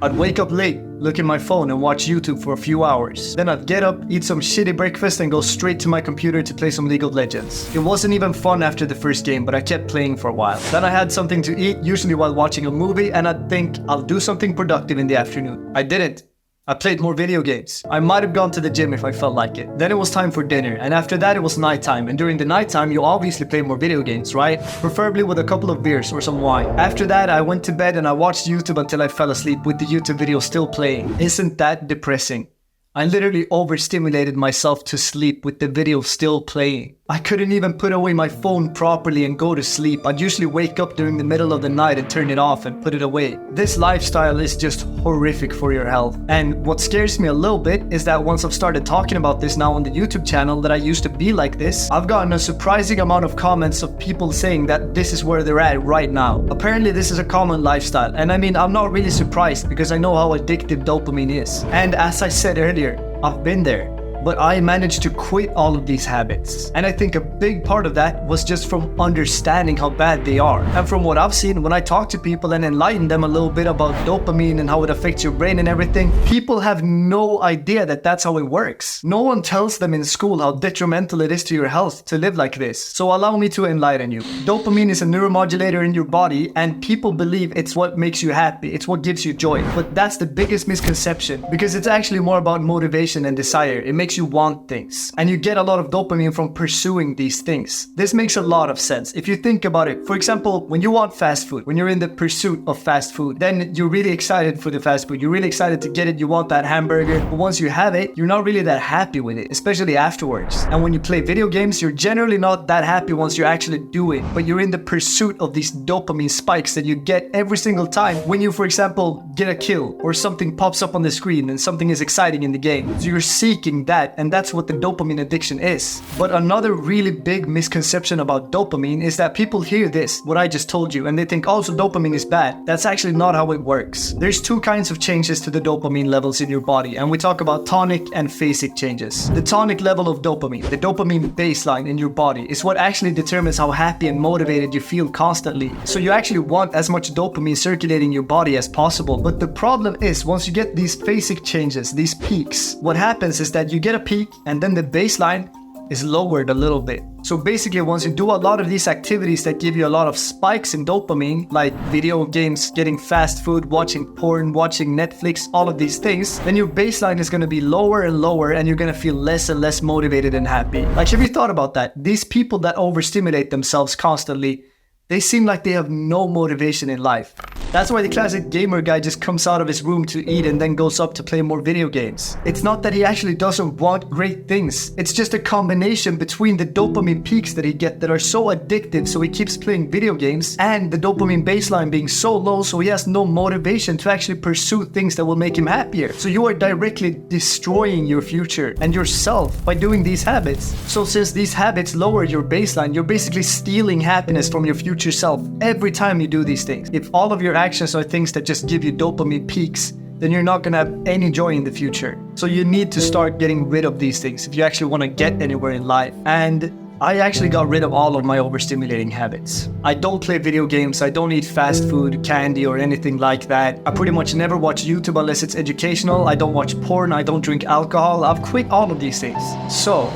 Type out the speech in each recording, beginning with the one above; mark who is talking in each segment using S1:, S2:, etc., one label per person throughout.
S1: I'd wake up late, look at my phone and watch YouTube for a few hours. Then I'd get up, eat some shitty breakfast and go straight to my computer to play some League of Legends. It wasn't even fun after the first game, but I kept playing for a while. Then I had something to eat, usually while watching a movie, and I'd think I'll do something productive in the afternoon. I didn't. I played more video games. I might have gone to the gym if I felt like it. Then it was time for dinner, and after that it was nighttime, and during the nighttime you obviously play more video games, right? Preferably with a couple of beers or some wine. After that I went to bed and I watched YouTube until I fell asleep with the YouTube video still playing. Isn't that depressing? I literally overstimulated myself to sleep with the video still playing. I couldn't even put away my phone properly and go to sleep. I'd usually wake up during the middle of the night and turn it off and put it away. This lifestyle is just horrific for your health. And what scares me a little bit is that once I've started talking about this now on the YouTube channel that I used to be like this, I've gotten a surprising amount of comments of people saying that this is where they're at right now. Apparently this is a common lifestyle. And I mean, I'm not really surprised because I know how addictive dopamine is. And as I said earlier, I've been there. But I managed to quit all of these habits. And I think a big part of that was just from understanding how bad they are. And from what I've seen, when I talk to people and enlighten them a little bit about dopamine and how it affects your brain and everything, people have no idea that that's how it works. No one tells them in school how detrimental it is to your health to live like this. So allow me to enlighten you. Dopamine is a neuromodulator in your body, and people believe it's what makes you happy. It's what gives you joy. But that's the biggest misconception, because it's actually more about motivation and desire. It makes you want things, and you get a lot of dopamine from pursuing these things. This makes a lot of sense if you think about it. For example, when you want fast food, when you're in the pursuit of fast food, then you're really excited for the fast food. You're really excited to get it. You want that hamburger, but once you have it, you're not really that happy with it, especially afterwards. And when you play video games, you're generally not that happy once you actually do it, but you're in the pursuit of these dopamine spikes that you get every single time when you, for example, get a kill or something pops up on the screen and something is exciting in the game. So you're seeking that. And that's what the dopamine addiction is. But another really big misconception about dopamine is that people hear this, what I just told you, and they think, oh, so dopamine is bad. That's actually not how it works. There's two kinds of changes to the dopamine levels in your body, and we talk about tonic and phasic changes. The tonic level of dopamine, the dopamine baseline in your body, is what actually determines how happy and motivated you feel constantly. So you actually want as much dopamine circulating your body as possible. But the problem is, once you get these phasic changes, these peaks, what happens is that you get a peak and then the baseline is lowered a little bit. So basically, once you do a lot of these activities that give you a lot of spikes in dopamine, like video games, getting fast food, watching porn, watching Netflix, all of these things, then your baseline is going to be lower and lower, and you're going to feel less and less motivated and happy. Like, have you thought about that? These people that overstimulate themselves constantly, they seem like they have no motivation in life. That's why the classic gamer guy just comes out of his room to eat and then goes up to play more video games. It's not that he actually doesn't want great things. It's just a combination between the dopamine peaks that he gets that are so addictive, so he keeps playing video games, and the dopamine baseline being so low, so he has no motivation to actually pursue things that will make him happier. So you are directly destroying your future and yourself by doing these habits. So since these habits lower your baseline, you're basically stealing happiness from your future self every time you do these things. If all of your actions are things that just give you dopamine peaks, then you're not gonna have any joy in the future. So you need to start getting rid of these things if you actually want to get anywhere in life. And I actually got rid of all of my overstimulating habits. I don't play video games, I don't eat fast food, candy, or anything like that. I pretty much never watch YouTube unless it's educational. I don't watch porn, I don't drink alcohol. I've quit all of these things. So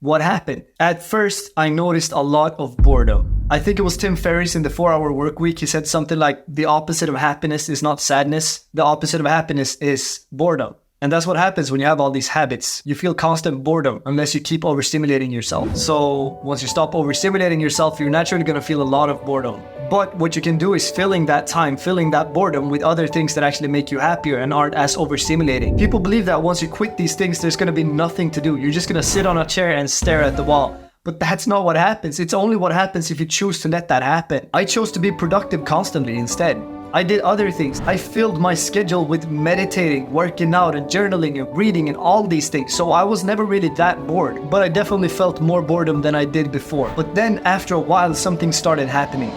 S1: what happened? At first, I noticed a lot of boredom. I think it was Tim Ferriss in the 4-Hour Workweek. He said something like, the opposite of happiness is not sadness. The opposite of happiness is boredom. And that's what happens when you have all these habits. You feel constant boredom unless you keep overstimulating yourself. So once you stop overstimulating yourself, you're naturally going to feel a lot of boredom. But what you can do is filling that time, filling that boredom with other things that actually make you happier and aren't as overstimulating. People believe that once you quit these things, there's going to be nothing to do. You're just going to sit on a chair and stare at the wall. But that's not what happens. It's only what happens if you choose to let that happen. I chose to be productive constantly instead. I did other things. I filled my schedule with meditating, working out, and journaling, and reading, and all these things. So I was never really that bored. But I definitely felt more boredom than I did before. But then after a while, something started happening.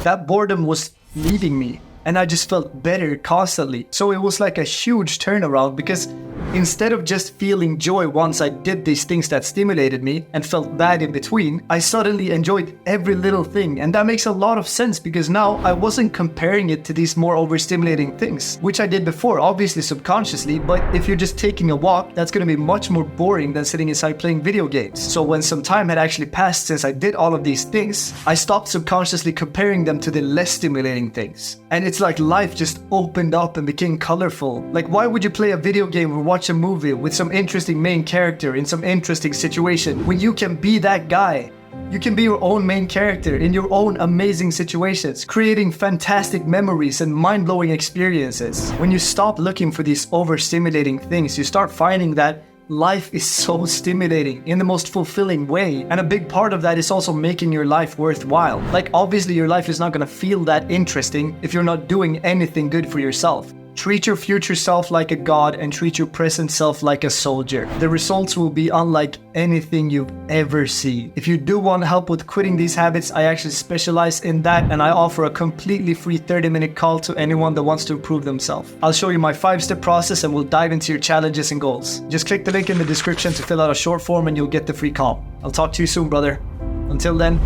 S1: That boredom was leaving me, and I just felt better constantly. So it was like a huge turnaround, because Instead of just feeling joy once I did these things that stimulated me and felt bad in between, I suddenly enjoyed every little thing. And that makes a lot of sense because now I wasn't comparing it to these more overstimulating things, which I did before, obviously subconsciously, but if you're just taking a walk, that's going to be much more boring than sitting inside playing video games. So when some time had actually passed since I did all of these things, I stopped subconsciously comparing them to the less stimulating things. And it's like life just opened up and became colorful. Like, why would you play a video game or watch a movie with some interesting main character in some interesting situation when you can be that guy? You can be your own main character in your own amazing situations, creating fantastic memories and mind-blowing experiences. When you stop looking for these overstimulating things, you start finding that life is so stimulating in the most fulfilling way. And a big part of that is also making your life worthwhile. Like, obviously your life is not gonna feel that interesting if you're not doing anything good for yourself. Treat your future self like a god and treat your present self like a soldier. The results will be unlike anything you've ever seen. If you do want help with quitting these habits, I actually specialize in that, and I offer a completely free 30-minute call to anyone that wants to improve themselves. I'll show you my 5-step process and we'll dive into your challenges and goals. Just click the link in the description to fill out a short form and you'll get the free call. I'll talk to you soon, brother. Until then,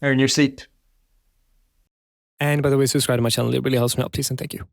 S1: earn your sleep.
S2: And by the way, subscribe to my channel. It really helps me out. Please and thank you.